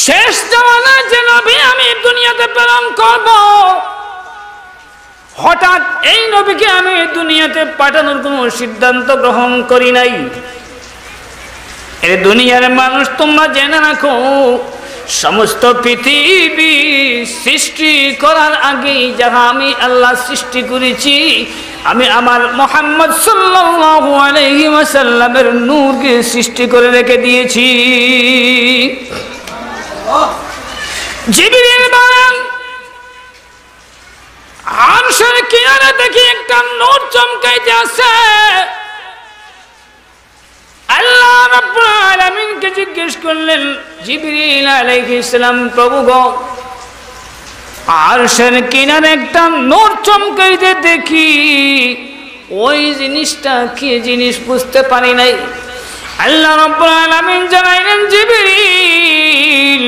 শেষ জামানায় যে নবী আমি দুনিয়াতে প্রেরণ করব, হঠাৎ এই নবীকে আমি দুনিয়াতে পাঠানোর কোনো সিদ্ধান্ত গ্রহণ করি নাই। এই দুনিয়ার মানুষ তোমরা জেনে রাখো, সমস্ত পৃথিবী সৃষ্টি করার আগেই যাহা আমি আল্লাহ সৃষ্টি করেছি, আমি আমার মুহাম্মদ সাল্লাল্লাহু আলাইহি ওয়াসাল্লামের নূরকে সৃষ্টি করে রেখে দিয়েছি। জিবরিল বলেন, আরশের কিনারে দেখি একটা নূর চমকাইতে আছে। আল্লাহ রাব্বুল আলামিনকে জিজ্ঞেস করলেন, জিবরিল আলাইহিস সালাম, প্রভু গো, আরশের কিনারে একটা নূর চমকাইতে দেখি, ওই জিনিসটা কি জিনিস বুঝতে পারি নাই। আল্লাহ রাব্বুল আলামিন জানাইলেন, জিবরিল,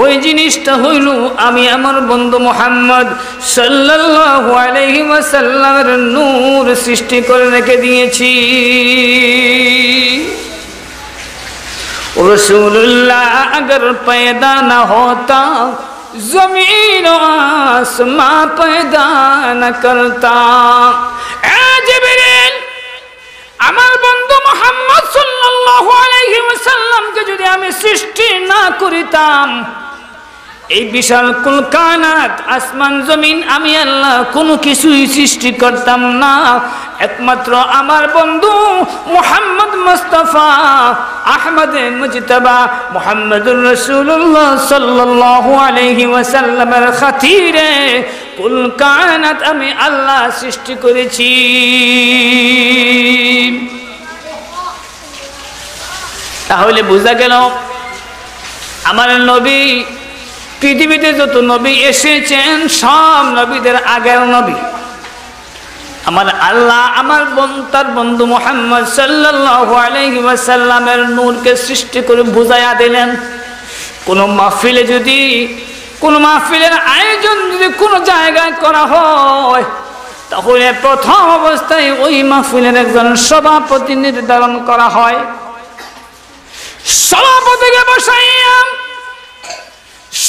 ওই জিনিসটা হইল আমি আমার বন্ধু মুহাম্মদ সাল্লাল্লাহু আলাইহি ওয়াসাল্লামের নূর সৃষ্টি করে রেখে দিয়েছি। रसूलुल्लाह अगर पैदा न होता जमीन आसमां पैदा न करता। ए जिब्रील, আমার বন্ধু মুহাম্মদ সাল্লাল্লাহু আলাইহি ওয়াসাল্লামকে যদি আমি সৃষ্টি না করিতাম, এই বিশাল কুল কায়নাত আসমান জমিন আমি আল্লাহ কোনো কিছুই সৃষ্টি করতাম না। একমাত্র আমার বন্ধু মুহাম্মদ মুস্তাফা আহমদ মুজতবা মুহাম্মদুর রাসূলুল্লাহ সাল্লাল্লাহু আলাইহি ওয়াসাল্লামের খাতিরে কুল কায়নাত আমি আল্লাহ সৃষ্টি করেছি। তাহলে বোঝা গেল আমার নবী, পৃথিবীতে যত নবী এসেছেন সব নবীদের আগের নবী। আমার আল্লাহ আমার তার বন্ধু মুহাম্মদ সাল্লাল্লাহু আলাইহি ওয়াসাল্লামের নূরকে সৃষ্টি করে বুঝাইয়া দিলেন। কোন মাহফিলে যদি কোন মাহফিলের আয়োজন যদি কোনো জায়গায় করা হয়, তাহলে প্রথম অবস্থায় ওই মাহফিলের একজন সভাপতি নির্ধারণ করা হয়। সভাপতিকে বসাইয়া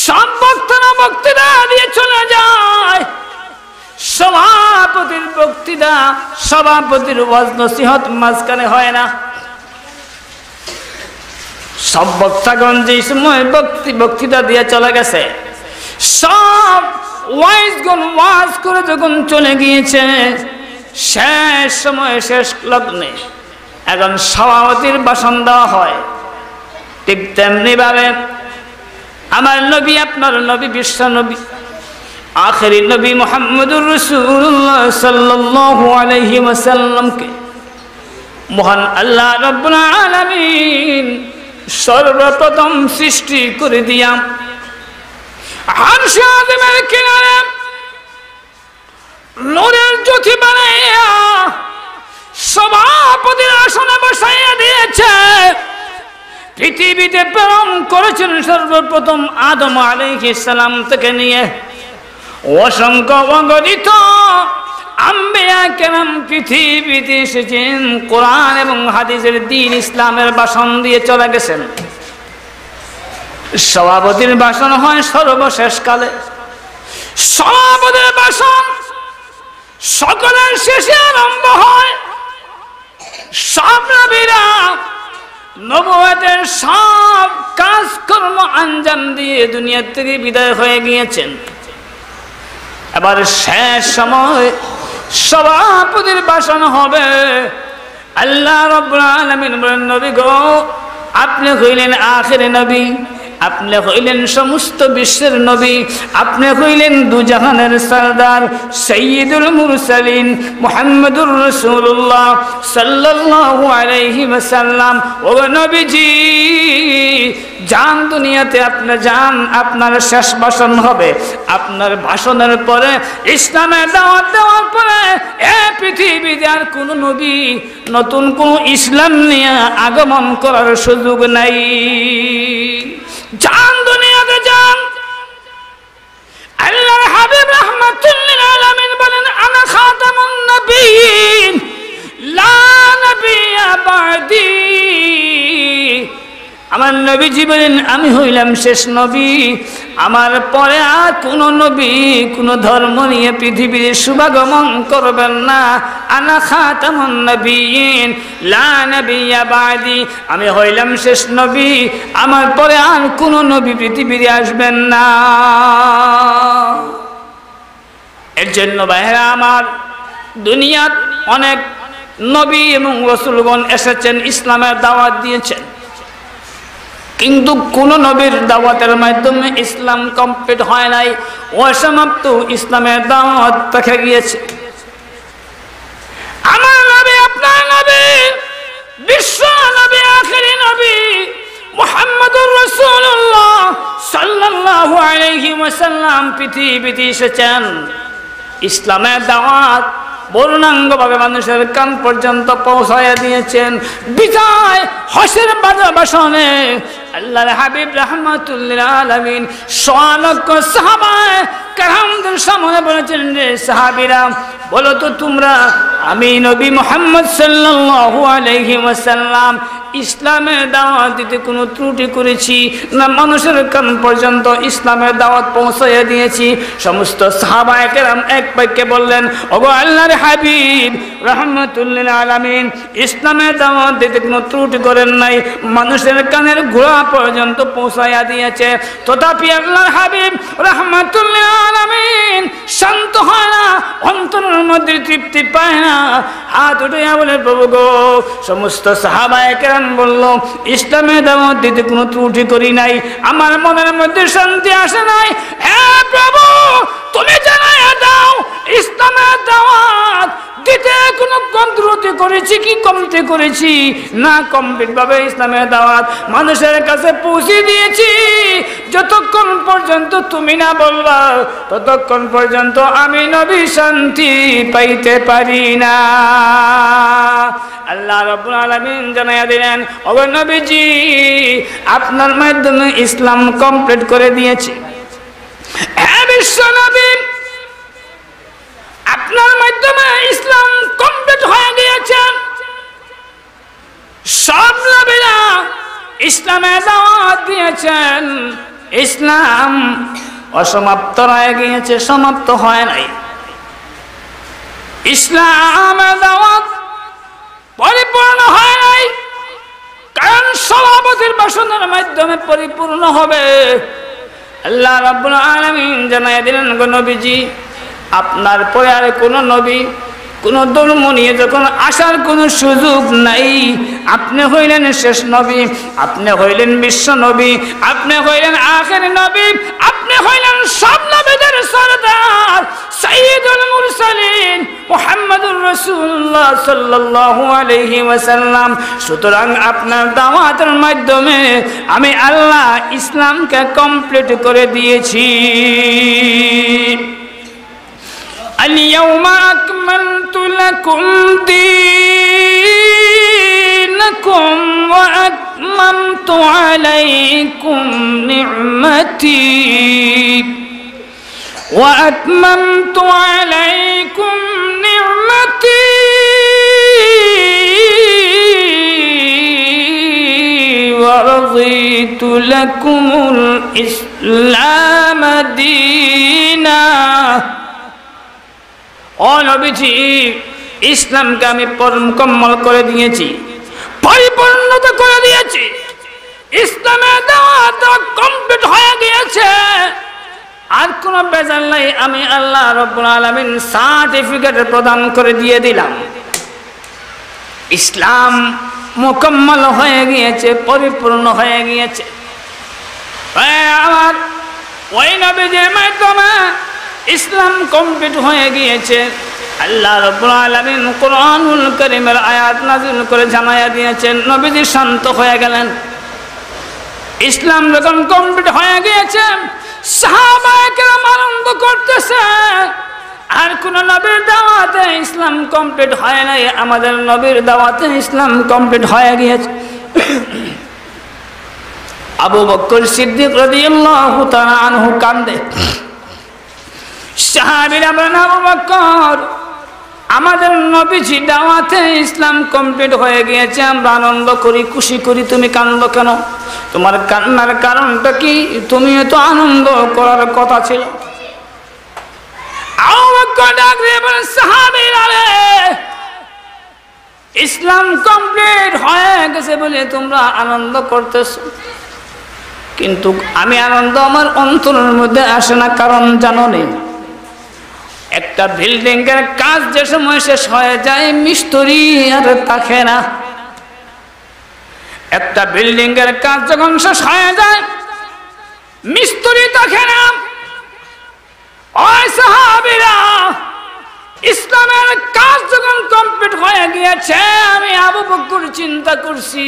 সব বক্তারা বক্তৃতা দিয়ে চলে যায়। সভাপতির বক্তৃতা, সভাপতির ওয়াজ নসিহত মাঝখানে হয় না। সব বক্তাগণ যে সময় বক্তৃতা দিয়ে চলে গেছে, সব ওয়াইজগণ ওয়াজ করে যখন চলে গিয়েছে, শেষ সময় শেষ লগ্নে এখন সভাপতির ভাষণ দেওয়া হয়। ঠিক তেমনি ভাবে আমার নবী, আপনার নবী, বিশ্ব নবী, আখেরি নবী মুহাম্মদুর রাসূলুল্লাহ সাল্লাল্লাহু আলাইহি ওয়াসাল্লামকে মহান আল্লাহ রাব্বুল আলামিন সর্বপ্রথম সৃষ্টি করে দিয়া আরশে আযমের কিনারে নূরের জ্যোতি বানাইয়া সভাপতির আসনে বসাইয়া দিয়েছে। পৃথিবীতে প্রেরণ করেছেন সর্বপ্রথম আদম আলাইহিস সালাম থেকে নিয়ে অসংখ্য অগণিত আম্বিয়া কেরাম পৃথিবীতে এসেছেন, কোরআন এবং হাদিসের দ্বীন ইসলামের ভাষণ দিয়ে চলে গেছেন। সভাপতির ভাষণ হয় সর্বশেষ কালে। সভাপতির ভাষণ সকলের শেষে আরম্ভ হয়। সব নবীরা নবুয়তের সব কাজকর্ম আঞ্জাম দিয়ে দুনিয়া থেকে বিদায় হয়ে গিয়েছেন। এবার শেষ সময় সভাপতির ভাষণ হবে। আল্লাহ রাব্বুল আলামিন বলেন, নবী গো, আপনি হইলেন আখির নবী, আপনি হইলেন সমস্ত বিশ্বের নবী, আপনি হইলেন দুজাহানের সরদার সাইয়্যিদুল মুরসালিন মুহাম্মদুর রাসূলুল্লাহ সাল্লাল্লাহু আলাইহি ওয়াসাল্লাম। ও নবীজি, যান দুনিয়াতে আপনি যান, আপনার শেষ ভাষণ হবে। আপনার ভাষণের পরে ইসলামের দাওয়াত দেওয়ার পরে পৃথিবীতে আর কোন নবী নতুন কোন ইসলাম নিয়ে আগমন করার সুযোগ নাই। যান দুনিয়াতে যান। আল্লাহর হাবিব রাহমাতুল লিল আলামিন বলেন, আনা খাতামুন নবিয়্যিন লা নবিয়্যা বাদি। আমার নবীজি বলেন আমি হইলাম শেষ নবী, আমার পরে আর কোনো নবী কোনো ধর্ম নিয়ে পৃথিবীর শুভাগমন করবেন না। আনা খাতামুন নবিয়্যিন লা নবিয়্যা বাদি, আমি হইলাম শেষ নবী, আমার পরে আর কোনো নবী পৃথিবীতে আসবেন না। এর জন্য ভাইরা আমার, দুনিয়াত অনেক নবী এবং রাসূলগণ এসেছেন, ইসলামের দাওয়াত দিয়েছেন, কিন্তু কোন নবীর দাওয়াতের মাধ্যমে ইসলাম কমপ্লিট হয় নাই, অসমাপ্ত ইসলামের দাওয়াত থেকে গিয়েছে। আমার নবী, আপনার নবী, বিশ্ব নবী, আখেরি নবী মুহাম্মদুর রাসূলুল্লাহ সাল্লাল্লাহু আলাইহি ওয়াসাল্লাম পৃথিবীতে এসেছেন, ইসলামের দাওয়াত পূর্ণাঙ্গভাবে মানুষের কান পর্যন্ত পৌঁছায়া দিয়েছেন। বিজয় হসের ভাষণে আল্লাহর হাবিব রাহমাতুল্লিল আলামিন লক্ষ সাহাবা কেরামদের সামনে বলেছেন, রে সাহাবীরা, বলো তো তোমরা, আমি নবী মুহাম্মদ সাল্লাল্লাহু আলাইহি ওয়াসাল্লাম ইসলামের দাওয়াত দিতে কোনো ত্রুটি করেছি না? মানুষের কান পর্যন্ত ইসলামের দাওয়াত পৌঁছাইয়া দিয়েছি। সমস্ত সাহাবায়ে কেরাম এক বাক্যে বললেন, ওগো আল্লাহর হাবিব রাহমাতুল্লিল আলামিন, ইসলামের দাওয়াত দিতে কোনো ত্রুটি করেন নাই, মানুষের কানের গোড়া পর্যন্ত পৌঁছাইয়া দিয়েছে। তথাপি আল্লাহর হাবিব রাহমাতুল্লিল আলামিন শান্ত হয় না, অন্তরের মধ্যে তৃপ্তি পায় না। হাত উঠে বলে, প্রভু গো, সমস্ত সাহাবায়ে কেরাম বলল, ইসলামের দাওয়াত দিতে কোনো ত্রুটি করি নাই, আমার মনের মধ্যে শান্তি আসে নাই। হে প্রভু, তুমি জানাইয়া দাও, ইসলামের দাওয়াত দিতে কোনো ত্রুটি করেছি কি কমতে করেছি না? কমপ্লিট ভাবে ইসলামের দাওয়াত মানুষের কাছে পৌঁছে দিয়েছি। যতক্ষণ পর্যন্ত তুমি না বলবা, ততক্ষণ পর্যন্ত আমি নবী শান্তি পাইতে পারি না। আল্লাহ রাব্বুল আলামিন জানাইয়া দিলেন, ওগো নবীজি, আপনার মাধ্যমে ইসলাম কমপ্লিট করে দিয়েছি। হে বিশ্ব নবী, আপনার মাধ্যমে ইসলাম কমপ্লিট হয়ে গিয়েছে। সব নবীরা ইসলামের দাওয়াত দিয়েছেন, ইসলাম অসমাপ্ত রয়ে গিয়েছে, সমাপ্ত হয় নাই। ইসলামের দাওয়াত পরিপূর্ণ হয় নাই, কারণ সভাপতির ভাষণের মাধ্যমে পরিপূর্ণ হবে। আল্লাহ রাব্বুল আলামিন জানাইয়া দিলেন, গো নবীজি, আপনার পরে আর কোন নবী কোন ধর্ম নিয়ে যখন আসার কোনো সুযোগ নাই, আপনি হইলেন শেষ নবী, আপনি হইলেন বিশ্ব নবী, আপনি হইলেন আখেরি নবী, আপনি হইলেন সব নবীদের সরদার সাইয়্যিদুল মুরসালিন মুহাম্মদুর রাসূলুল্লাহ সাল্লাল্লাহু আলাইহি ওয়াসাল্লাম। সুতরাং আপনার দাওয়াতের মাধ্যমে আমি আল্লাহ ইসলামকে কমপ্লিট করে দিয়েছি। اليوم أكملت لكم دينكم وأتممت عليكم نعمتي ورضيت لكم الإسلام دينا। ও নবীজি, ইসলামকে আমি মুকম্মল করে দিয়েছি, পরিপূর্ণতা করে দিয়েছি, ইসলামের দাওয়াত কমপ্লিট হয়ে গিয়েছে, আর কোনো বেজাল নাই। আমি আল্লাহ রাব্বুল আলামিন সার্টিফিকেট প্রদান করে দিয়ে দিলাম, ইসলাম মুকম্মল হয়ে গিয়েছে, পরিপূর্ণ হয়ে গিয়েছে। আমার ওই নবীজির মাধ্যমে ইসলাম কমপ্লিট হয়ে গিয়েছে। আল্লাহ রাব্বুল আলামিন কুরআনুল কারীমের আয়াত নাযিল করে জানায়া দিয়েছেন, নবীজি শান্ত হয়ে গেলেন। ইসলাম যখন কমপ্লিট হয়ে গিয়েছে, সাহাবায়ে কেরাম আনন্দ করতেছে, আর কোন নবীর দাওয়াতে ইসলাম কমপ্লিট হয় নাই, আমাদের নবীর দাওয়াতে ইসলাম কমপ্লিট হয়ে গিয়েছে। আবু বকর সিদ্দিক রাদিয়াল্লাহু তাআলা আনহু কান্দে। সাহাবীরা বলেন, আবু বকর, আমাদের নবীজি দাওয়াতে ইসলাম কমপ্লিট হয়ে গিয়েছে, আমরা আনন্দ করি, খুশি করি, তুমি কান্দো কেন? তোমার কান্নার কারণটা কি? তুমি তো আনন্দ করার কথা ছিল। আবু বকর ডাক দিয়ে বলেন, সাহাবীরা রে, ইসলাম কমপ্লিট হয়ে গেছে বলে তোমরা আনন্দ করতেছো, কিন্তু আমি আনন্দ আমার অন্তরের মধ্যে আসে না। কারণ জানো নেই, একটা বিল্ডিং এর কাজ যে সময় শেষ হয়ে যায় মিস্ত্রি আর থাকে না। একটা বিল্ডিং এর কাজ যখন শেষ হয়ে যায় মিস্ত্রি থাকে না। ওই সাহাবীরা, ইসলামের কাজ যখন কমপ্লিট হয়ে গিয়েছে, আমি আবু বকর চিন্তা করছি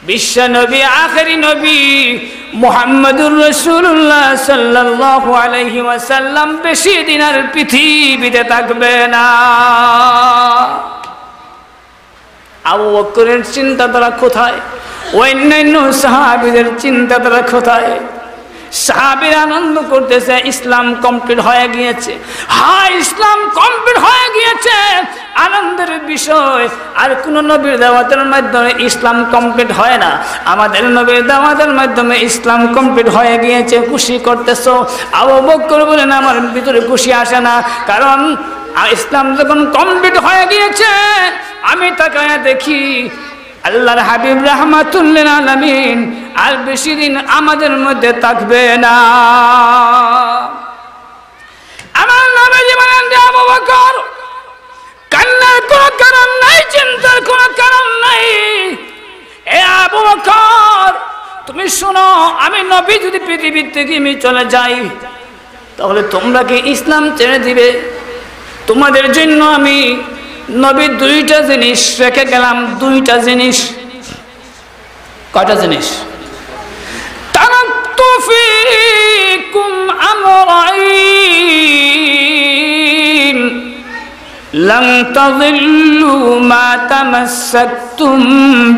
বিশ্ব নবী, আখেরি নবী মুহাম্মদুর রাসূলুল্লাহ সাল্লাল্লাহু আলাইহি ওয়াসাল্লাম বেশি দিন আর পৃথিবীতে থাকবে না। আবু বকরের চিন্তাধারা কোথায়? অন্যান্য সাহাবীদের চিন্তাধারা কোথায়? সাহাবীরা আনন্দ করতেছে ইসলাম কমপ্লিট হয়ে গিয়েছে। হ্যাঁ, ইসলাম কমপ্লিট হয়ে গিয়েছে, আনন্দের বিষয়। আর কোন নবীর দাওয়াতের মাধ্যমে ইসলাম কমপ্লিট হয় না, আমাদের নবীর দাওয়াতের মাধ্যমে ইসলাম কমপ্লিট হয়ে গিয়েছে, খুশি করতেছো। আবু বকর বলেন, আমার ভিতরে খুশি আসে না, কারণ ইসলাম যখন কমপ্লিট হয়ে গিয়েছে আমি তাকায় দেখি আল্লাহর হাবিব রাহমাতুল্লিল আলামিন আর বেশি দিন আমাদের মধ্যে থাকবে না। আমার নবীজি বলেন, আবু বকর, কান্নার কোনো কারণ নাই, চিন্তার কোনো কারণ নাই। এ আবু বকর, তুমি শোনো, আমি নবী যদি পৃথিবী থেকে আমি চলে যাই তাহলে তোমরা কি ইসলাম ছেড়ে দিবে? তোমাদের জন্য আমি নবী দুইটা জিনিস রেখে গেলাম। দুইটা জিনিস। কয়টা জিনিস? তারাকতু ফীকুম আমরাইন লান তাযিল্লু মা তামাসসাকতুম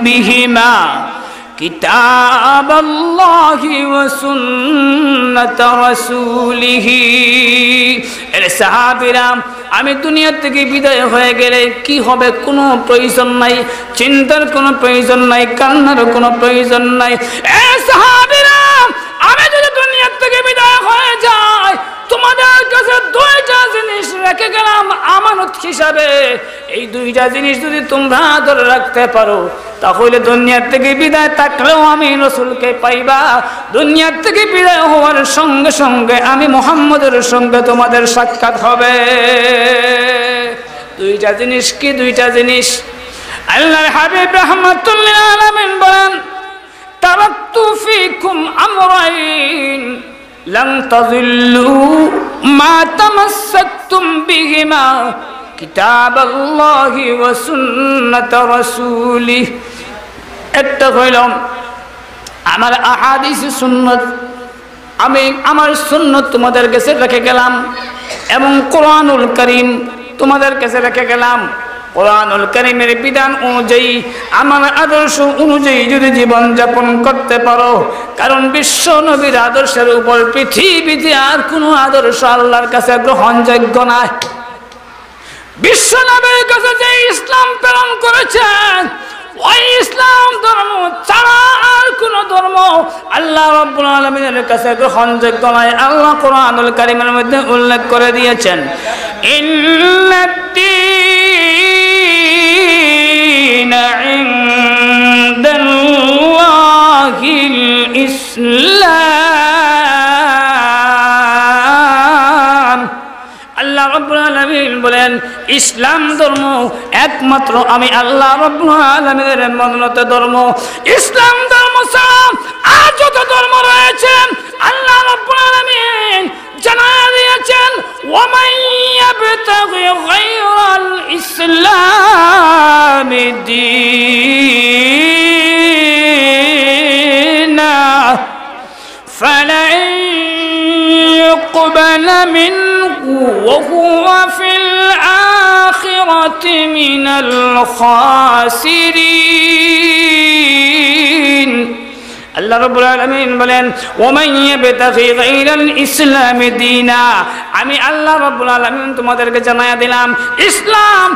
বিহিমা কিতাবাল্লাহি ওয়া সুন্নাত রাসূলিহি। এর সাহাবীরা, আমি দুনিয়া থেকে বিদায় হয়ে গেলে কি হবে কোনো প্রয়োজন নাই, চিন্তার কোনো প্রয়োজন নাই, কান্নার কোনো প্রয়োজন নাই। এ সাহাবীরা, আমি যদি দুনিয়া থেকে বিদায় হয়ে যাই তোমাদের কাছে দুইটা জিনিস রেখে গেলাম আমানত হিসাবে। এই দুইটা জিনিস যদি তোমরা ধরে রাখতে পারো তাহলে দুনিয়া থেকে বিদায় থাকলেও আমি রাসূলকে পাইবা। দুনিয়া থেকে বিদায় হওয়ার সঙ্গে সঙ্গে আমি মুহাম্মদের সঙ্গে তোমাদের সাক্ষাৎ হবে। দুইটা জিনিস কি? দুইটা জিনিস। আল্লাহর হাবিব রাহমাতুল্লিল আলামিন বলেন, তারাকতু ফীকুম আমরাইন লান তাযিল্লু মা তামাসসাকতুম বিহিমা কিতাবাল্লাহি ওয়া সুন্নাত রাসূলিহি। একটা হইল আমার আহাদিস সুন্নাত, আমি আমার সুন্নাত তোমাদের কাছে রেখে গেলাম, এবং কোরআনুল কারীম তোমাদের কাছে রেখে গেলাম। কোরআনুল কারীমের বিধান অনুযায়ী, আমার আদর্শ অনুযায়ী যদি জীবন যাপন করতে পারো, কারণ বিশ্ব নবীর আদর্শের উপর পৃথিবীতে আর কোনো আদর্শ আল্লাহর কাছে গ্রহণযোগ্য নয়। বিশ্ব নবীর কাছে যে ইসলাম প্রেরণ করেছেন ওই ইসলাম ধর্ম ছাড়া আর কোন ধর্ম আল্লাহ রাব্বুল আলামিনের কাছে গ্রহণযোগ্য নয়। আল্লাহ কোরআনুল কারীমের মধ্যে উল্লেখ করে দিয়েছেন, ইন্নাদ-দীনা ইনদাল্লাহিল ইসলাম। আল্লাহ রাব্বুল আলামিন বলেন, ইসলাম ধর্ম একমাত্র আমি আল্লাহ রাব্বুল আলামিনের মনোনীত ধর্ম। ইসলাম ধর্ম ছাড়া আর যত ধর্ম রয়েছে আল্লাহ রাব্বুল আলামিন জানায়া দিয়েছেন, ওয়া মান ইয়াবতাগি গায়রাল ইসলামি দীনা ফালান ইউকবালা মিনহু ওয়া হুয়া ফিল আখিরাতি মিনাল খাসিরিন। আল্লাহ রাব্বুল আলামিন বলেন, ওয়া মান ইয়াবতাগি গায়রাল ইসলামি দীনা, আমি আল্লাহ রাব্বুল আলামিন তোমাদেরকে জানায়া দিলাম, ইসলাম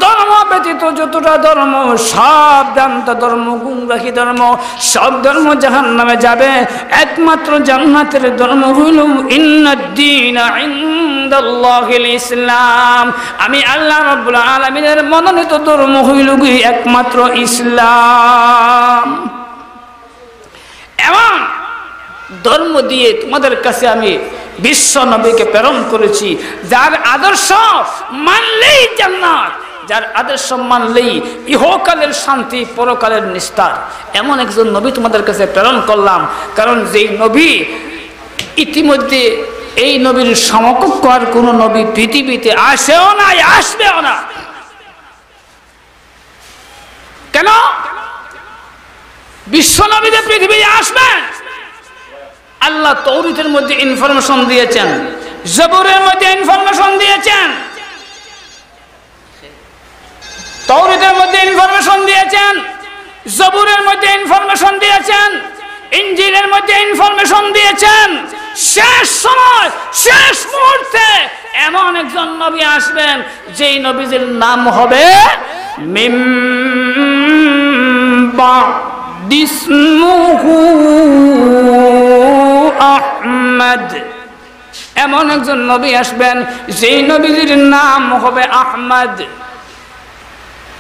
ধর্ম ব্যতীত যতটা ধর্ম, সব ধর্ম গুমরাহি ধর্ম, সব ধর্ম জাহান্নামে যাবে। একমাত্র জান্নাতের ধর্ম হইল ইন্নাদ-দীনা ইনদাল্লাহিল ইসলাম। আমি আল্লাহ রাব্বুল আলামিনের মনোনীত ধর্ম হইল একমাত্র ইসলাম। এবং ধর্ম দিয়ে তোমাদের কাছে আমি বিশ্ব নবীকে প্রেরণ করেছি, যার আদর্শ মানলেই জান্নাত, যার আদর্শ মানলেই ইহকালের শান্তি, পরকালের নিস্তার, এমন একজন নবী তোমাদের কাছে প্রেরণ করলাম। কারণ যেই নবী ইতিমধ্যে এই নবীর সমকক্ষ আর কোন নবী পৃথিবীতে আসেও না, আসবেও না। কেন বিশ্ব নবীদের পৃথিবীতে আসবেন? আল্লাহ তাওরাতের মধ্যে ইনফরমেশন দিয়েছেন, জবুরের মধ্যে ইনফরমেশন দিয়েছেন, তাওরাতের মধ্যে ইনফরমেশন দিয়েছেন, জবুরের মধ্যে ইনফরমেশন দিয়েছেন, ইনজিলের মধ্যে ইনফরমেশন দিয়েছেন। শেষ সময়, শেষ মুহূর্তে এমন একজন নবী আসবেন, যেই নবীর নাম হবে মিম ইসমুহু আহমদ। এমন একজন নবী আসবেন, যেই নবীর নাম হবে আহমদ।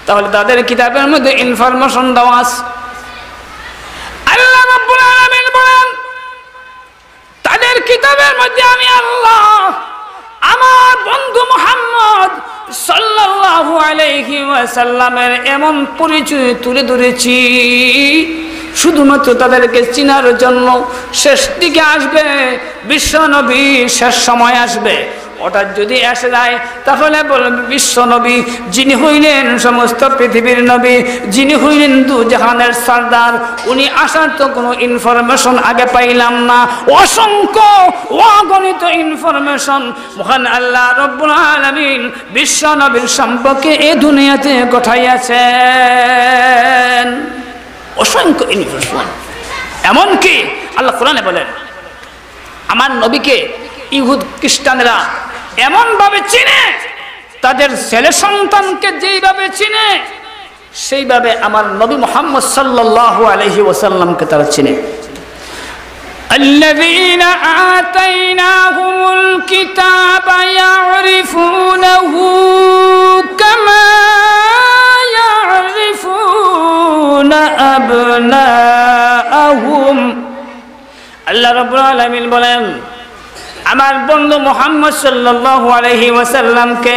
তাহলে তাদের কিতাবের মধ্যে ইনফরমেশন দেওয়া আছে। আল্লাহ রাব্বুল আলামিন বলেন, তাদের কিতাবের মধ্যে আমি আল্লাহ আমার বন্ধু মুহাম্মদ সাল্লাল্লাহু আলাইহি ওয়াসাল্লামের এমন পরিচয় তুলে ধরেছি, শুধুমাত্র তাদেরকে চিনার জন্য। শেষ দিকে আসবে বিশ্ব নবী, শেষ সময় আসবে, ওটা যদি এসে যায় তাহলে বলবে বিশ্ব নবী, যিনি হইলেন সমস্ত পৃথিবীর নবী, যিনি হইলেন দু জাহানের সরদার, উনি আসার তো কোনো ইনফরমেশন আগে পাইলাম না। অসংখ্য অগণিত ইনফরমেশন মহান আল্লাহ রব্বুল আলামিন বিশ্ব নবীর সম্পর্কে এই দুনিয়াতে ঘটাইয়াছেন। অসংখ্য ইনফরমেশন। এমনকি আল্লাহ কোরআনে বলেন, আমার নবীকে ইহুদ খ্রিস্টানরা এমন ভাবে চিনে, তাদের ছেলে সন্তানকে যেইভাবে চিনে, সেইভাবে আমার নবী মুহাম্মদ সাল্লাল্লাহু আলাইহি ওয়াসাল্লামকে তারা চিনে। আল্লাযীনা আতাইনাহুমুল কিতাবা ইয়ারিফুনাহু কামা ইয়ারিফুনা আবনাআহুম। আল্লাহ রাব্বুল আলামিন বলেন, আমার বন্ধু মুহাম্মদ সাল্লাল্লাহু আলাইহি ওয়াসাল্লামকে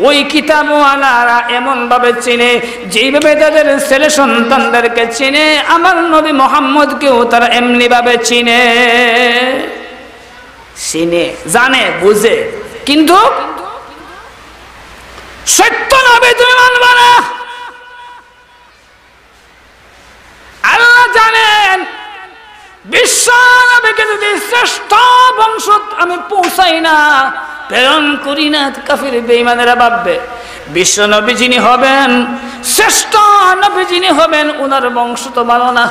ওই কিতাবওয়ালারা এমন ভাবে চিনে, যেইভাবে তাদের ছেলে সন্তানদেরকে চিনে, আমার নবী মুহাম্মদকেও তারা এমনি ভাবে চিনে, জানে, বুঝে। কিন্তু সত্য নবী তুমি মানবে না। আল্লাহ জানেন, বিশ্ব নবীকে যদি শ্রেষ্ঠ বংশ আমি পৌঁছাই না, প্রেরণ করি না, কাফির বেঈমানেরা ভাববে বিশ্ব নবী যিনি হবেন, শ্রেষ্ঠ নবী যিনি হবেন, ওনার বংশ তো ভালো না।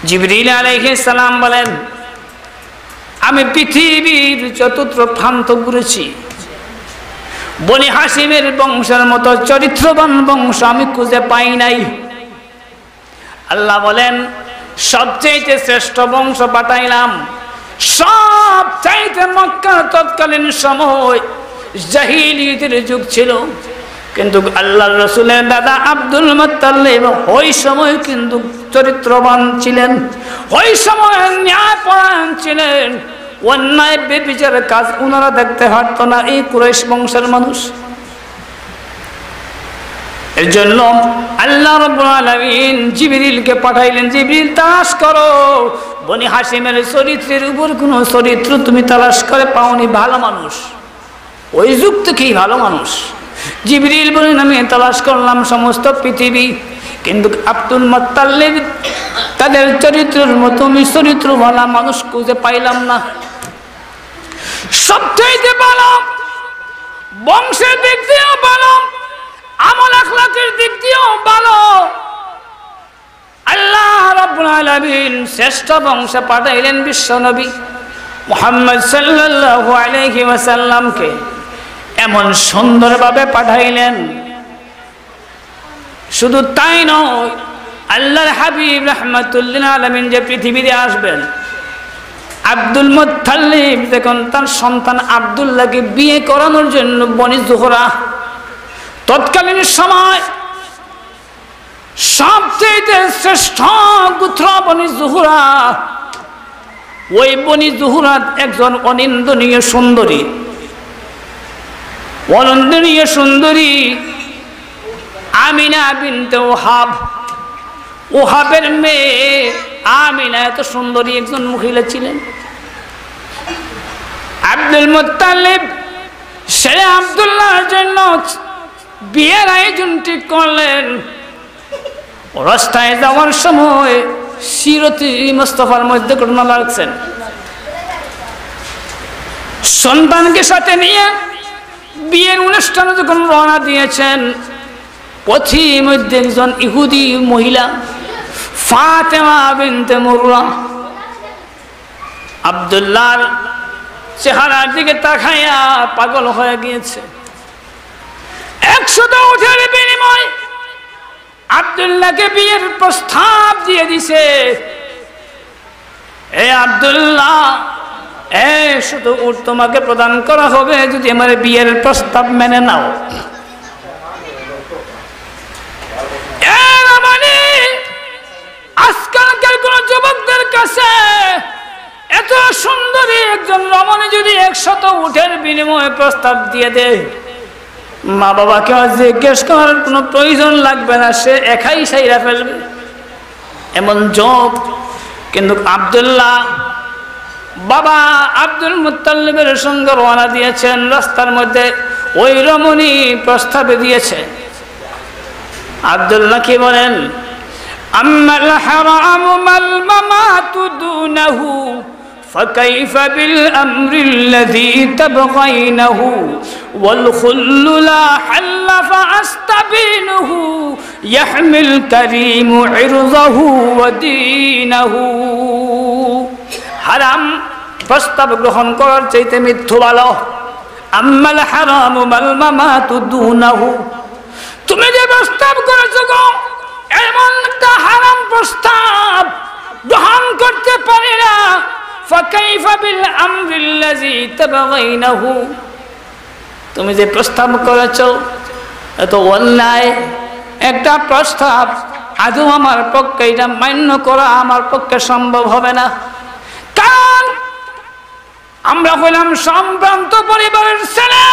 জিবরিল আলাইহিস সালাম বলেন, আমি পৃথিবীর চতুর্থ প্রান্ত ঘুরেছি, বনি হাশিমের বংশের মতো চরিত্রবান বংশ আমি খুঁজে পাই নাই। আল্লাহ বলেন, সবচেয়ে শ্রেষ্ঠ বংশ পাঠাইলাম। সবচাইতে মক্কার তৎকালীন সময় জাহিলিয়াতের যুগ ছিল, কিন্তু আল্লাহর রাসূলের দাদা আব্দুল মুত্তালিব ওই সময় কিন্তু চরিত্রবান ছিলেন, ওই সময় ন্যায়পরায়ণ ছিলেন। অন্যায় বেবিচারের কাজ ওনারা দেখতে পারত না, এই কুরাইশ বংশের মানুষ। এর জন্য আল্লাহ রাব্বুল আলামিন জিবরিলকে পাঠাইলেন, জিবরিল তালাশ করো বনি হাশিমের চরিত্রের উপর কোন চরিত্র তুমি তালাশ করে পাওনি ভালো মানুষ, ওই যুগ থেকেই ভালো মানুষ। জিবরিল বলেন, আমি তালাশ করলাম সমস্ত পৃথিবী, কিন্তু আব্দুল মুত্তালিব তাদের চরিত্রের মতো আমি চরিত্র ভালো মানুষ খুঁজে পাইলাম না। সবচাইতে ভালো বংশের দিক দিয়েও ভালো, আমল আখলাকের দিক দিয়েও ভালো, আল্লাহ রাব্বুল আলামিন শ্রেষ্ঠ বংশে পাঠাইলেন বিশ্ব নবী। মুহাম্মদ সাল্লাল্লাহু আলাইহি ওয়াসাল্লামকে এমন সুন্দরভাবে পাঠাইলেন। শুধু তাই নয়, আল্লাহর হাবিব রাহমাতুল লিল আলামিন যে পৃথিবীতে আসবেন, আব্দুল মুত্তালিব যখন তার সন্তান আব্দুল্লাহকে বিয়ে করানোর জন্য বনি জোহরা, তৎকালীন সময় সবচেয়ে শ্রেষ্ঠ গোত্র বনি জোহরা, ওই বনি জোহরাত একজন অনিন্দনীয় সুন্দরী, অনন্দনীয় সুন্দরী আমিনা বিনতে ওহাব, ওহাবের মেয়ে আমিনা এত সুন্দরী একজন মহিলা ছিলেন। আব্দুল মুত্তালিব সে আব্দুল্লাহর জন্য বিয়ের আয়োজন ঠিক করলেন। রাস্তায় যাওয়ার সময় সিরতি মুস্তাফার মধ্যে ঘটনা লাগছেন, সন্তানকে সাথে নিয়ে বিয়ের অনুষ্ঠানে যখন রওনা দিয়েছেন, পথির মধ্যে একজন ইহুদি মহিলা ফাতেমা বিনতে মুররা আব্দুল্লাহর চেহারার দিকে তাকাইয়া পাগল হয়ে গিয়েছে। 100 উটের বিনিময়ে আব্দুল্লাহকে বিয়ের প্রস্তাব দিয়ে দিছে। এ আব্দুল্লাহ, শুধু উট তোমাকে প্রদান করা হবে যদি আমার বিয়ের প্রস্তাব মেনে নাও। আজকালকার কোন যুবকদের কাছে এত সুন্দরী একজন রমণী যদি 100 উটের বিনিময়ে প্রস্তাব দিয়ে দেয়, মা বাবাকে জিজ্ঞেস করার কোনো প্রয়োজন লাগবে না, সে একাই সাইরা ফেলবে এমন যোগ। কিন্তু আব্দুল্লাহ বাবা আব্দুল মুত্তালিবের সঙ্গে রওনা দিয়েছেন, রাস্তার মধ্যে ওই রমণী প্রস্তাবে দিয়েছে। আব্দুল্লাহ কি বলেন? আম্মাল হারামু মাল মামাতু দুনাহু ফাকাইফা বিল আমরিল্লাযী তাবগাইনাহু ওয়াল খুল্লু লা হাল্লা ফাআস্তাবিনুহু ইয়াহমিল কারীমু ইরযাহু ওয়া দীনাহু। হারাম প্রস্তাব গ্রহণ করার চাইতে মৃত্যু ভালো। আম্মাল হারামু মাল মামাতু দুনাহু, তুমি যে প্রস্তাব করেছো গো, এমন একটা হারাম প্রস্তাব গ্রহণ করতে পারি না। ফাকাইফা বিল আমরিল্লাযী তাবগাইনাহু, তুমি যে প্রস্তাব করেছো এত অন্যায় একটা প্রস্তাব, আদৌ আমার পক্ষে এটা মান্য করা আমার পক্ষে সম্ভব হবে না। কারণ আমরা হইলাম সম্ভ্রান্ত পরিবারের ছেলে,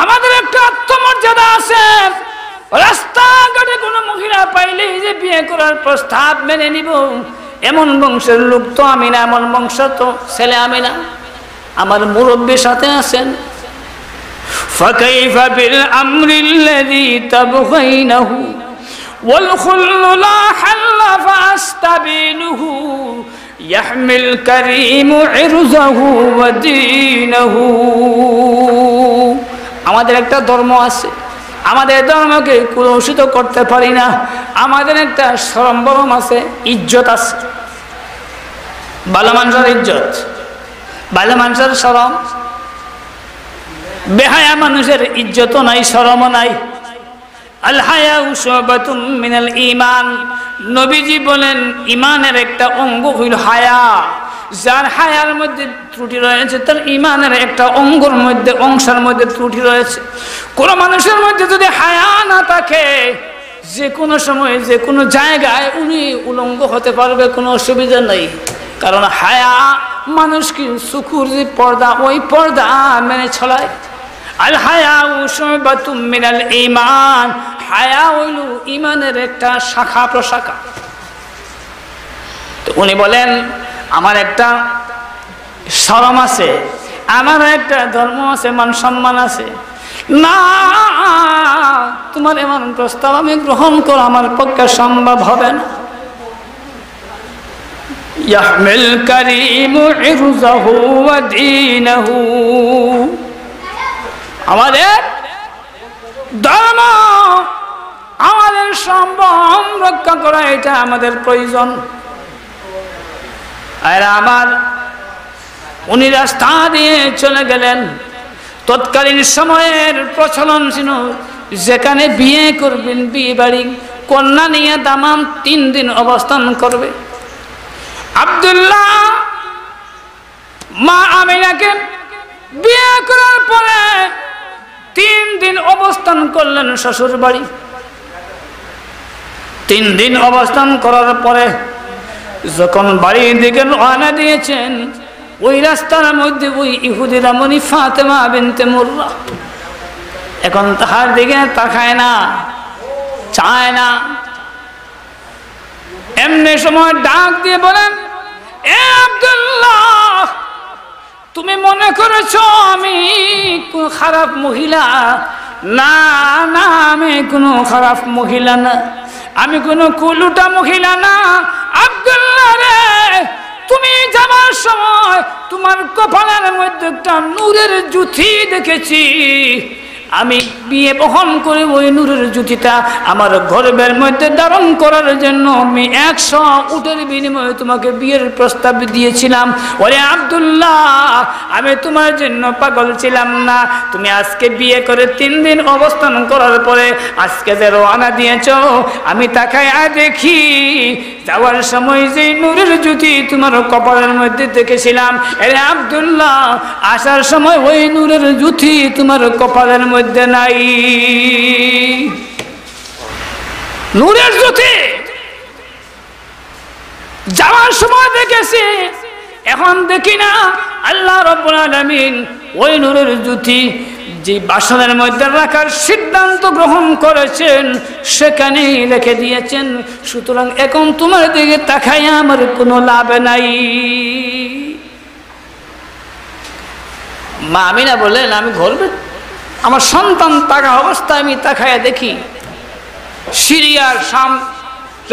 আমাদের একটা আত্মমর্যাদা আছে। রাস্তাঘাটে কোনো মহিলা পাইলেই যে বিয়ে করার প্রস্তাব মেনে নিব এমন বংশের লোক তো আমি না, এমন বংশ তো ছেলে আমি না। আমার মুরব্বীর সাথে আছেন। ফাকাইফা বিল আমরিল্লাযী তাবগাইনাহু ওয়াল খুল্লু লা হাল্লা ফাআস্তাবিনুহু ইয়াহমিল কারীমু ইরযাহু ওয়া দীনাহু। আমাদের একটা ধর্ম আছে, আমাদের ধর্মকে কলুষিত করতে পারি না। আমাদের একটা সম্ভ্রম আছে, ইজ্জত আছে, ভালো মানুষের ইজ্জত, ভালো মানুষের শরম। বেহায়া মানুষের ইজ্জতও নাই, শরমও নাই। আল হায়াউ শুবাতুম মিনাল ঈমান, নবীজি বলেন ঈমানের একটা অঙ্গ হইল হায়া। যার হায়ার মধ্যে ত্রুটি রয়েছে তার ঈমানের একটা অঙ্গের মধ্যে, অংশের মধ্যে ত্রুটি রয়েছে। কোন মানুষের মধ্যে যদি হায়া না থাকে, যে কোনো সময় যে কোনো জায়গায় উনি উলঙ্গ হতে পারবে, কোনো অসুবিধা নেই। কারণ হায়া মানুষকে চোখের যে পর্দা, ওই পর্দা মেনে চলায়। আল হায়াউ শুবাতুম মিনাল ঈমান, হায়া হইল ঈমানের একটা শাখা প্রশাখা। তো উনি বলেন আমার একটা শরম আছে, আমার একটা ধর্ম আছে, মান সম্মান আছে। না, তোমার এমন প্রস্তাব আমি গ্রহণ করা আমার পক্ষে সম্ভব হবে না। ইয়াহমিল কারীমু ইরযাহু ওয়া দীনাহু, আমাদের ধর্ম, আমাদের সম্মান রক্ষা করা এটা আমাদের প্রয়োজন। আর আমার উনি রাস্তা দিয়ে চলে গেলেন। তৎকালীন সময়ের প্রচলন ছিল যেখানে বিয়ে করবেন, বিয়ে বাড়ি কন্যা নিয়ে দামাম 3 দিন অবস্থান করবে। আব্দুল্লাহ মা আমিনাকে বিয়ে করার পরে 3 দিন অবস্থান করলেন শ্বশুর বাড়ি। 3 দিন অবস্থান করার পরে যখন বাড়ির দিকে রওনা দিয়েছেন, ওই রাস্তার মধ্যে ওই ইহুদি রামণী ফাতেমা বিনতে মুররা এখন তাহার দিকে তাকায় না, চায় না। এমনি সময় ডাক দিয়ে বলেন, এ আব্দুল্লাহ, তুমি মনে করেছো আমি কোন খারাপ মহিলা? না না, আমি কোনো খারাপ মহিলা না, আমি কোনো কুলুটা মহিলা না। আব্দুল্লাহ রে, তুমি যাবার সময় তোমার কপালের মধ্যে একটা নূরের জুতি দেখেছি। আমি বিয়ে বহন করে ওই নূরের জুতিটা আমার গর্বের মধ্যে ধারণ করার জন্য আমি 100 উটের বিনিময়ে তোমাকে বিয়ের প্রস্তাব দিয়েছিলাম। ওরে আব্দুল্লাহ, আমি তোমার জন্য পাগল ছিলাম না। তুমি আজকে বিয়ে করে 3 দিন অবস্থান করার পরে আজকে যে রওনা দিয়েছ, আমি তাকায় দেখি যাওয়ার সময় যে নূরের জ্যোতি তোমার কপালের মধ্যে দেখেছিলাম, আরে আব্দুল্লাহ, আসার সময় ওই নূরের জ্যোতি তোমার কপালের মধ্যে নাই। নূরের জ্যোতি যাওয়ার সময় দেখেছি, এখন দেখি না। আল্লাহ রাব্বুল আলামিন ওই নূরের জ্যোতি যে বাসনের মধ্যে রাখার সিদ্ধান্ত গ্রহণ করেছেন সেখানেই রেখে দিয়েছেন। সুতরাং এখন তোমার দিকে তাকাইয়া আমার কোনো লাভ নাই। মা আমিনা বললেন, আমি গর্বে আমার সন্তান তাকা অবস্থায় আমি তাকাইয়া দেখি সিরিয়ার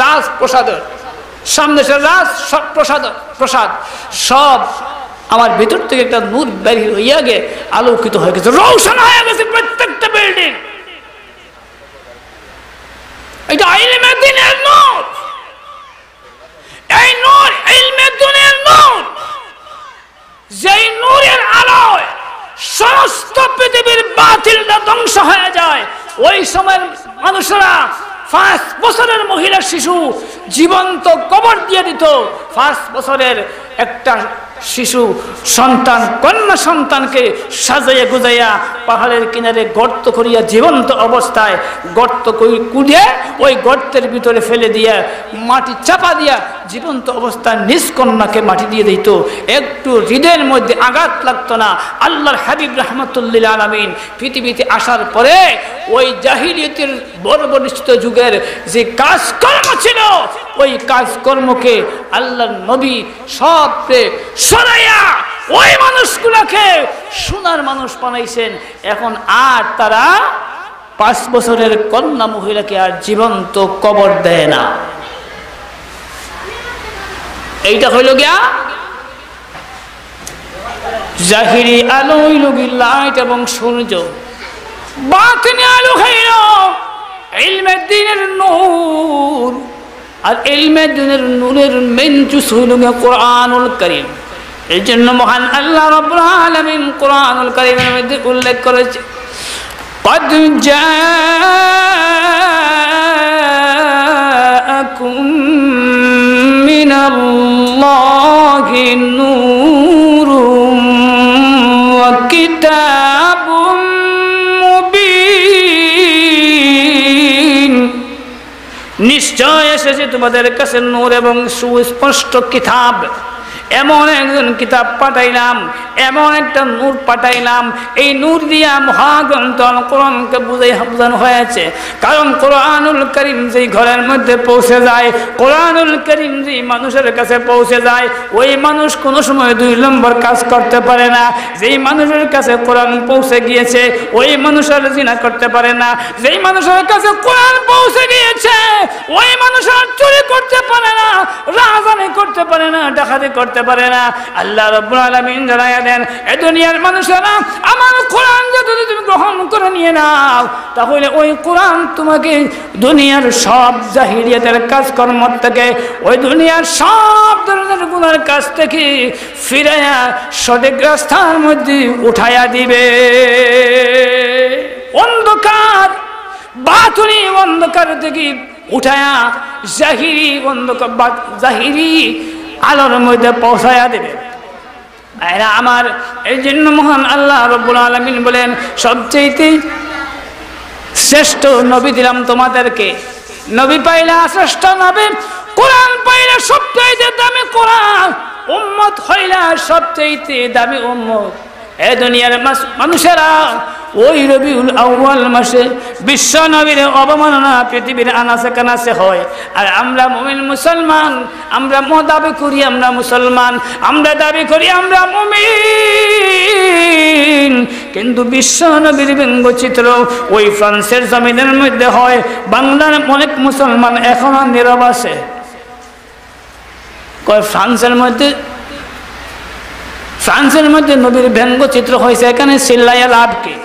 রাজপ্রসাদের সামনে প্রসাদ সব আমার ভিতর থেকে একটা নূর বের হইয়া গে আলোকিত হয়ে গেছে, রৌশন হয়ে গেছে প্রত্যেকটা বিল্ডিং। এটা ইলমে দ্বীনের নূর, এই নূর ইলমে দ্বীনের নূর, যেই নূরের আলোয় সমস্ত পৃথিবীর বাতিলটা ধ্বংস হয়ে যায়। ওই সময়ের মানুষেরা 5 বছরের মহিলা শিশু জীবন্ত কবর দিয়ে দিত। 5 বছরের একটা শিশু সন্তান, কন্যা সন্তানকে সাজাইয়া গুজাইয়া পাহাড়ের কিনারে গর্ত করিয়া জীবন্ত অবস্থায় গর্ত কুড়িয়ে ওই গর্তের ভিতরে ফেলে দিয়া মাটি চাপা দিয়া জীবন্ত অবস্থায় নিজ কন্যাকে মাটি দিয়ে দিত। একটু হৃদয়ের মধ্যে আঘাত লাগতো না। আল্লাহর হাবিব রাহমাতুল্লিল আলামিন পৃথিবীতে আসার পরে ওই জাহিলিয়াতের বর্বরিষ্ঠ যুগের যে কাজকর্ম ছিল, ওই কাজকর্মকে আল্লাহর নবী সবকে সরাইয়া ওই মানুষগুলোকে সোনার মানুষ বানাইছেন। এখন আর তারা 5 বছরের কন্যা মহিলাকে আর জীবন্ত কবর দেয় না। এইটা হইল গিয়া জাহিরি আলো, হইল লাইট এবং সূর্য। বাতিনি আলো হইল ইলমে দ্বীনের নূর। আর ইলমে দ্বীনের নূরের মেইন জুস হইল গিয়া কোরআনুল কারীম। এই জন্য মহান আল্লাহ রাব্বুল আলামিন কোরআনুল কারীমের মধ্যে উল্লেখ করেছে, قد جاءكم من الله نور وكتاب مبين। নিশ্চয় এসেছে তোমাদের কাছে নূর এবং সুস্পষ্ট কিতাব। এমন একজন কিতাব পাঠাইলাম, এমন একটা নূর পাঠাইলাম, এই নূর দিয়া মহাগ্রন্থ কোরআনকে বোঝানো হয়েছে। কারণ কোরআনুল কারীম যেই ঘরের মধ্যে পৌঁছে যায়, কোরআনুল কারীম যেই মানুষের কাছে পৌঁছে যায়, ওই মানুষ কোনো সময় 2 নম্বর কাজ করতে পারে না। যেই মানুষের কাছে কোরআন পৌঁছে গিয়েছে ওই মানুষ আর জিনা করতে পারে না। যেই মানুষের কাছে কোরআন পৌঁছে গিয়েছে ওই মানুষ আর চুরি করতে পারে না, রাহাজানি করতে পারে না, ডাকাতি করতে পারে না। আল্লাহ রাব্বুল আলামিন জানায়া দেন, এই দুনিয়ার মানুষেরা আমার কোরআন যদি তুমি গ্রহণ করে নিয়ে নাও, তাহলে ওই কোরআন তোমাকে দুনিয়ার সব জাহিলিয়াতের কাজকর্ম থেকে, ওই দুনিয়ার সব ধরনের গুনার কাজ থেকে ফিরাইয়া সঠিক রাস্তার মধ্যে উঠাইয়া দিবে। অন্ধকার বাতুনি অন্ধকার থেকে উঠায়া জাহিরি অন্ধকার জাহিরি আলোর মধ্যে পৌঁছায়া দেবে। এরা আমার এই জন্য মহান আল্লাহ রাব্বুল আলামিন বলেন, সবচেয়ে শ্রেষ্ঠ নবী দিলাম তোমাদেরকে। নবী পাইলা শ্রেষ্ঠ নবী, কোরআন পাইলা সবচেয়ে দামি কোরআন, উম্মত হইলা সবচেয়ে দামি উম্মত। এ দুনিয়ার মানুষেরা ওই রবিউল আউয়াল মাসে বিশ্ব নবীর অবমাননা পৃথিবীর আনাচে কানাচে হয়। আর আমরা মুমিন মুসলমান, আমরা দাবি করি আমরা মুসলমান, আমরা দাবি করি আমরা মুমিন, কিন্তু বিশ্ব নবীর ব্যঙ্গচিত্র ওই ফ্রান্সের জমিনের মধ্যে হয়। বাংলার অনেক মুসলমান এখনো নীরব আছে। কয় ফ্রান্সের মধ্যে নবীর ব্যঙ্গচিত্র হয়েছে, এখানে চিল্লাইয়া লাভ কি?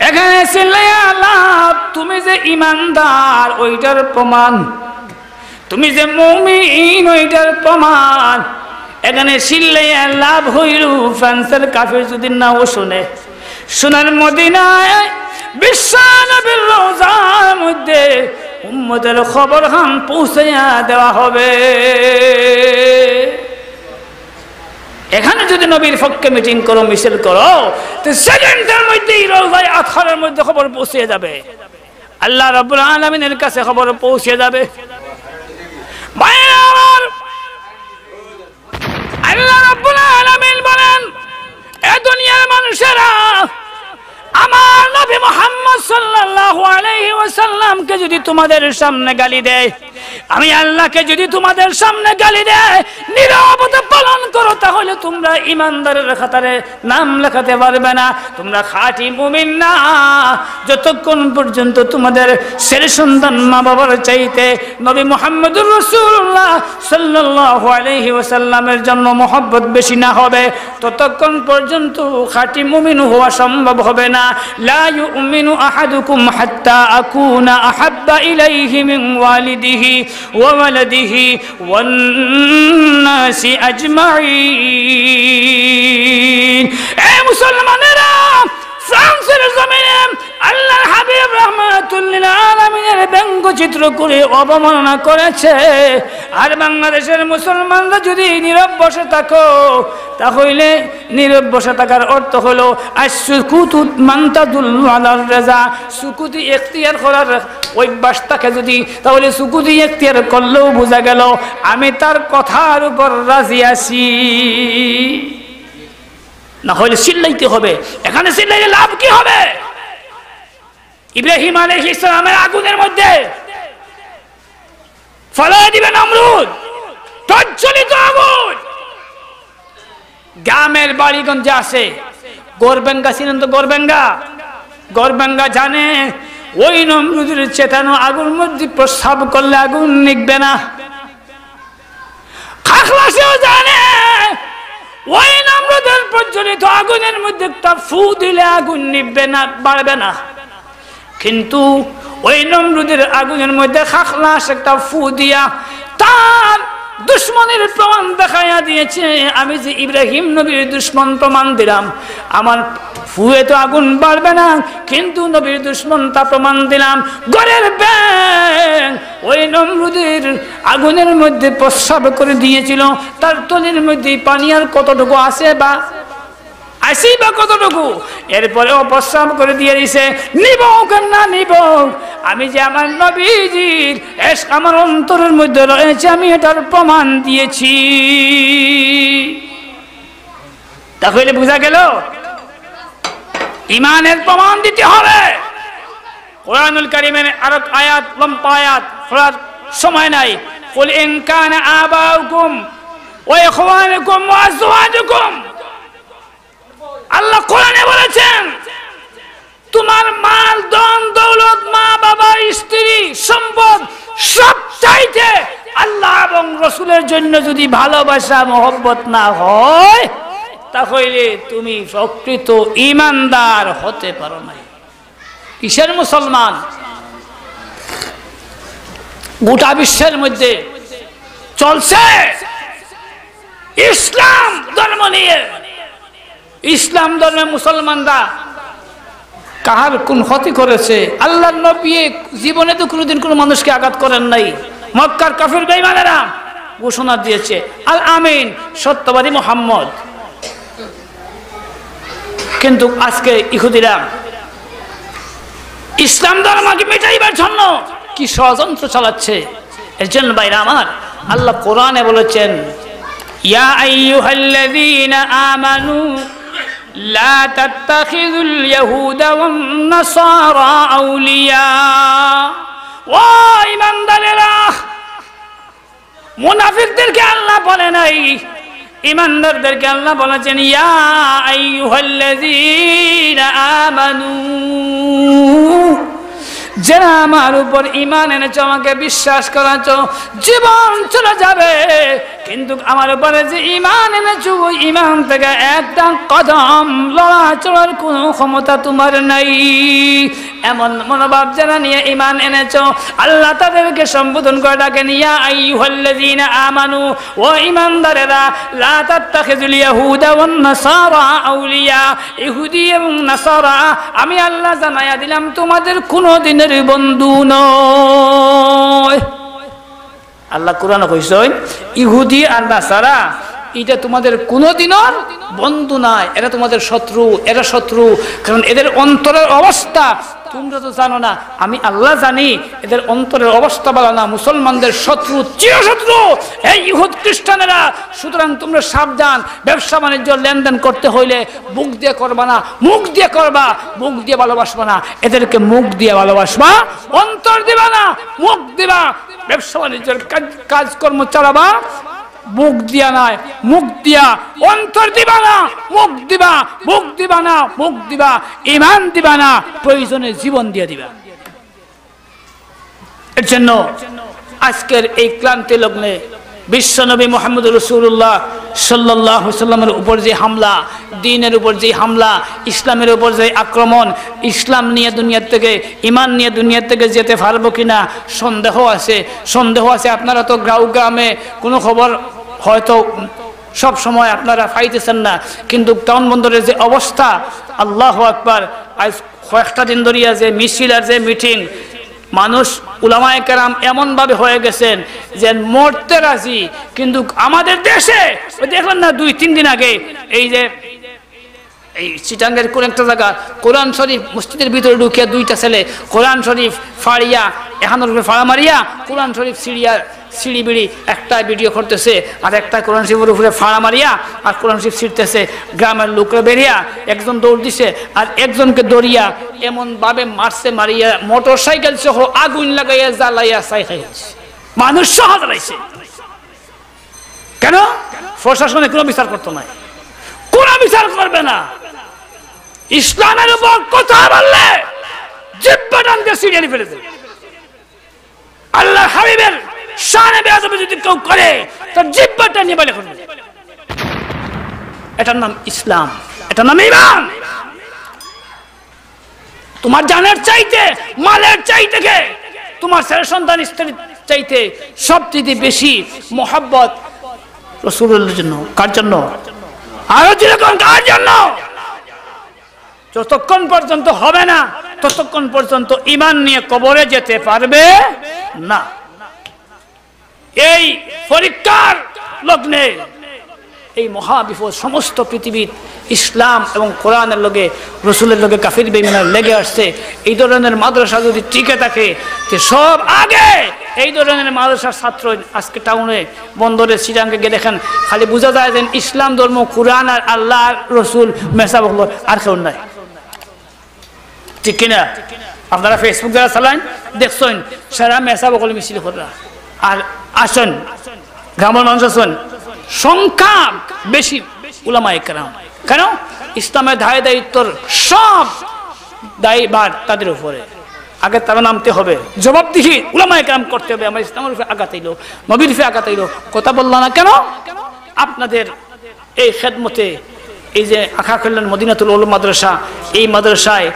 এখানে চিল্লাইয়া লাভ, তুমি যে ইমানদার ওইটার প্রমাণ, তুমি যে মুমিন ওইটার প্রমাণ। এখানে চিল্লাইয়া লাভ হইল ফ্রান্সের কাফির যদি নাও শুনে। সোনার মদিনায় বিশ্ব নবীর রওজার মধ্যে উম্মতের খবর খান পৌঁছাইয়া দেওয়া হবে। এখানে যদি নবীর পক্ষে মিটিং করো, মিছিল করো, তো সেকেন্ডের মধ্যেই রওজায়ে আতহারের মধ্যে খবর পৌঁছে যাবে, আল্লাহ রাব্বুল আলামিনের কাছে খবর পৌঁছে যাবে। আল্লাহ রাব্বুল আলামিন বলেন, এ দুনিয়ার মানুষেরা আমার নবী মুহাম্মদ সাল্লাল্লাহু আলাইহি ওয়াসাল্লামকে যদি তোমাদের সামনে গালি দেয়, আমি আল্লাহকে যদি তোমাদের সামনে গালি দেয়, নীরবতা পালন করো, তাহলে তোমরা ইমানদারের খাতারে নাম লেখাতে পারবে না, তোমরা খাঁটি মুমিন না। যতক্ষণ পর্যন্ত তোমাদের ছেলে সন্তান মা বাবার চাইতে নবী মুহাম্মদুর রাসূলুল্লাহ সাল্লাল্লাহু আলাইহি ওয়াসাল্লামের জন্য মহব্বত বেশি না হবে, ততক্ষণ পর্যন্ত খাঁটি মুমিন হওয়া সম্ভব হবে না। লা ইউমিনু আহাদুকুম হাত্তা আকুনা আহাব্বা ইলাইহি মিন ওয়ালিদিহি ওয়া ওয়ালাদিহি ওয়ান নাসি আজমাইন। এ মুসলমানেরা, ফ্রান্সের জমিনে আল্লাহর হাবিব রাহমাতুল লিল আলামিনের ব্যঙ্গচিত্র করে অবমাননা করেছে। আর বাংলাদেশের মুসলমানরা যদি নীরব বসে থাকো, তাহলে নীরব বসে থাকার অর্থ হলো আসসুকুতু মানতাদুল্লু আলার রাজা, সুকুতি ইখতিয়ার করার অভ্যাস থাকে যদি, তাহলে সুকুতি ইখতিয়ার করলেও বোঝা গেল আমি তার কথার উপর রাজি আছি। না হলে চিল্লাইতে হবে। এখানে চিল্লাইলে লাভ কি হবে? ইব্রাহিম আলাইহিস সালামের আগুনের মধ্যে ফেলে দিবে নমরুদ, প্রজ্বলিত আগুন। গ্রামের বাড়িগঞ্জে আছে গরবেঙ্গা, ছিলেন তো গরবেঙ্গা জানে ওই নমরুদের চেতানো আগুন মধ্যে প্রস্রাব করলে আগুন নিকবে না। খাখলাসেও জানে ওই নমরুদের প্রজ্বলিত আগুনের মধ্যে একটা ফু দিলে আগুন নিববে না, বাড়বে না। কিন্তু ওই নমরুদের আগুনের মধ্যে খাখলাস একটা ফু দিয়া তার দুশ্মনের প্রমাণ দেখাইয়া দিয়েছে। আমি যে ইব্রাহিম নবীর দুশ্মন প্রমাণ দিলাম, আমার ফুয়ে তো আগুন বাড়বে না, কিন্তু নবীর দুশ্মন তা প্রমাণ দিলাম। ঘরের ব্যাং ওই নমরুদের আগুনের মধ্যে প্রস্রাব করে দিয়েছিল, তার তলির মধ্যে পানি আর কতটুকু আছে বা আসি বা কতটুকু, এরপরেও প্রস্রাব করে দিয়ে দিছে। নিব না নিব, আমি যে আমার নবীজির ইশক আমার অন্তরের মধ্যে রয়েছে, আমি এটার প্রমাণ দিয়েছি। তাহলে বোঝা গেল ইমানের প্রমাণ দিতে হবে। কোরআনুল কারীমের আরো আয়াত, লম্বা আয়াত পড়ার সময় নাই। কুল ইন কানা আবাউকুম ওয়া ইখওয়ানুকুম ওয়া আজওয়াজুকুম, আল্লাহ কোরআনে বলেছেন তোমার মাল, ধন দৌলত, মা বাবা, স্ত্রী, সম্পদ সব চাইতে আল্লাহ এবং রাসূলের জন্য যদি ভালোবাসা মহব্বত না হয়, তাহলে তুমি প্রকৃত ঈমানদার হতে পারো না। কিসের মুসলমান? গোটা বিশ্বের মধ্যে চলছে ইসলাম ধর্ম নিয়ে। ইসলাম ধর্মে মুসলমানরা কার কোন ক্ষতি করেছে? আল্লাহর নবী জীবনে তো কোনোদিন কোনো মানুষকে আঘাত করেন নাই। মক্কার কাফির বেঈমানেরা ঘোষণা দিয়েছে আল আমিন, সত্যবাদী মুহাম্মদ। কিন্তু আজকে ইহুদিরা ইসলাম ধর্মকে মিটাইবার জন্য কি ষড়যন্ত্র চালাচ্ছে। এর জন্য ভাইরা আমার, আল্লাহ কোরআনে বলেছেন ইয়া আইয়ুহাল্লাযীনা আমানু লা তাত্তাখিযুল ইয়াহুদা ওয়ান নাসারা আউলিয়া। ও ঈমানদারেরা, মুনাফিকদেরকে আল্লাহ বলে নাই, ঈমানদারদেরকে আল্লাহ বলেছেন ইয়া আইয়ুহাল্লাযীনা আমানু, যারা আমার উপর ঈমান এনেছো, আমাকে বিশ্বাস করেছো, জীবন চলে যাবে কিন্তু আমার উপরে যে ঈমান এনেছো ওই ঈমান থেকে একটা কদম লড়াচড়ার কোনো ক্ষমতা তোমার নাই। এমন মনোভাব যারা নিয়ে ঈমান এনেছো, আল্লাহ তাদেরকে সম্বোধন করে ডাকেন ইয়া আইয়ুহাল্লাযীনা আমানু, ও ঈমানদারেরা, লা তাত্তাখিযুল ইয়াহুদা ওয়ান নাসারা আউলিয়া। ইহুদি এবং নাসারা আমি আল্লাহ জানাইয়া দিলাম তোমাদের কোনো দিনের বন্ধু নয়। আল্লাহ কোরআনে কইছেন ইহুদি আর নাসারা এটা তোমাদের কোনোদিনও বন্ধু নয়, এরা তোমাদের শত্রু, এরা শত্রু। কারণ এদের অন্তরের অবস্থা তোমরা তো জানো না, আমি আল্লাহ জানি। এদের অন্তরের অবস্থা ভালো না, মুসলমানদের শত্রু, চিরশত্রু এই ইহুদ খ্রিস্টানেরা। সুতরাং তোমরা সাবধান, ব্যবসা বাণিজ্য লেনদেন করতে হইলে মুখ দিয়ে করবা না, মুখ দিয়ে করবা, মুখ দিয়ে ভালোবাসবা না। এদেরকে মুখ দিয়ে ভালোবাসবা, অন্তর দিবা না, মুখ দিবা। ব্যবসা বাণিজ্যের কাজকর্ম চালাবা, মুখ দিয়া নয়, মুখ দিয়া। অন্তর দিবা না, মুখ দিবা, মুখ দিবা না, মুখ দিবা, ঈমান দিবা না, প্রয়োজনে জীবন দিয়ে দিবা। এর জন্য আজকের এই ক্লান্তি লগ্নে বিশ্বনবী মুহাম্মদ রাসূলুল্লাহ সাল্লাল্লাহু আলাইহি সাল্লামের উপর যে হামলা, দ্বীনের উপর যে হামলা, ইসলামের উপর যে আক্রমণ, ইসলাম নিয়ে দুনিয়ার থেকে, ঈমান নিয়ে দুনিয়ার থেকে যেতে পারবো কিনা সন্দেহ আছে, সন্দেহ আছে। আপনারা তো গ্রামে কোনো খবর হয়তো সব সময় আপনারা পাইতেছেন না, কিন্তু টাউন বন্দরের যে অবস্থা, আল্লাহু আকবার। আজ কয়েকটা দিন ধরিয়া যে মিছিল আর যে মিটিং, মানুষ উলামায়ে কেরাম এমনভাবে হয়ে গেছেন যে মরতে রাজি। কিন্তু আমাদের দেশে দেখলেন না 2-3 দিন আগে এই যে এই চিটাঙ্গের কোন একটা জায়গা কোরআন শরীফ মসজিদের ভিতরে ঢুকিয়া 2টা ছেলে কোরআন শরীফ ফাড়িয়া, এখানোর উপরে ফাড়া মারিয়া কোরআন শরীফ সিঁড়ি বিড়ি একটা ভিডিও করতেছে, আর একটা কোরআন শরীফের উপরে ফাড়া মারিয়া আর কোরআন শরীফ ছিঁড়তেছে। গ্রামের লোকরা বেরিয়া একজন দৌড় দিছে আর একজনকে দৌড়িয়া এমনভাবে মারছে, মারিয়া মোটর সাইকেল সহ আগুন লাগাইয়া জ্বালাইয়া ছাই খাইছে, মানুষ সহ জ্বালাইছে। কেন? প্রশাসনে কোনো বিচার করতো না, কোন বিচার করবে না। ইসলামের উপর কথা বললে জিহ্বা টানতে সিরিয়ালি ফেলে দেবে। আল্লাহ হাবিবের শানে বেয়াদবি যদি কেউ করে তার জিহ্বাটা নিয়ে বলে করবে। এটার নাম ইসলাম, এটার নাম ঈমান। তোমার জানের চাইতে, মালের চাইতে, তোমার ছেলে সন্তান স্ত্রীর চাইতে সবচেয়ে বেশি মোহাব্বত রাসূলুল্লাহর জন্য। কার জন্য? আরো যেরকম কার জন্য? যতক্ষণ পর্যন্ত হবে না ততক্ষণ পর্যন্ত ঈমান নিয়ে কবরে যেতে পারবে না। এই পরীক্ষার লগ্নে এই মহাবিপদ সমস্ত পৃথিবীর ইসলাম এবং কোরআনের লগে, রসুলের লগে কাফির বেঈমানরা লেগে আসছে। এই ধরনের মাদ্রাসা যদি টিকে থাকে যে সব আগে এই ধরনের মাদ্রাসার ছাত্র আজকে টাউনে বন্দরে চিটাঙ্গে গিয়ে দেখেন, খালি বোঝা যায় যে ইসলাম ধর্ম, কোরআন আর আল্লাহ রসুল মেসা বলল, আর কেউ নাই। ঠিক কিনা? আপনারা ফেসবুক যারা চালান দেখছেন সারা মেসা বকল মিছিল করা। আর আসেন গ্রামের মানুষ আসেন, সংখ্যা বেশি উলামায়ে কেরাম। কেন? ইসলামের দায় দায়িত্বর সব দায়ভার তাদের উপরে। আগে তারা নামতে হবে, জবাবদিহি উলামায়ে কেরাম করতে হবে। আমরা ইসলামের উপরে আঘাত আইলো, নবীর উপরে আঘাত আইলো, কথা বললো না কেন? আপনাদের এই খেদমতে, এই যে আখা কল্যাণ মদিনাতুল উলুম মাদ্রাসা, এই মাদ্রাসায়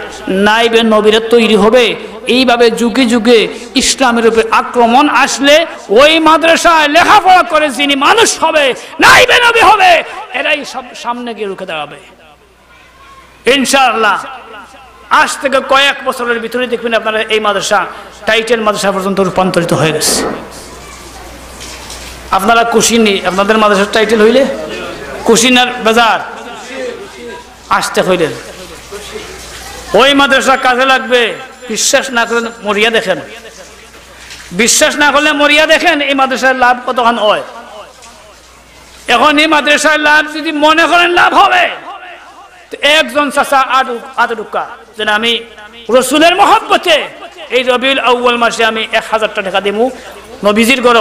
নাইবে নবীরা তৈরি হবে। এইভাবে যুগে যুগে ইসলামের উপরে আক্রমণ আসলে ওই মাদ্রাসায় লেখাপড়া করে যিনি মানুষ হবে, নাইবে নবী হবে, এরাই সব সামনে গিয়ে রুখে দাঁড়াবে ইনশাআল্লাহ। আজ থেকে কয়েক বছরের ভিতরে দেখবেন আপনারা এই মাদ্রাসা টাইটেল মাদ্রাসা পর্যন্ত রূপান্তরিত হয়ে গেছে। আপনারা খুশি নি? আপনাদের মাদ্রাসার টাইটেল হইলে কুশিনার বাজার আসতে হইলেন, ওই মাদ্রাসা কাজে লাগবে। বিশ্বাস না করেন মরিয়া দেখেন, বিশ্বাস না করলে মরিয়া দেখেন এই মাদ্রাসার লাভ কতক্ষণ হয়। এখন এই মাদ্রাসার লাভ যদি মনে করেন লাভ হবে, একজন চাচা আদুকা যেন আমি রসুলের মহব্বতে এই রবিউল আউয়াল মাসে আমি 1000 টাকা দিব নবীজির গড়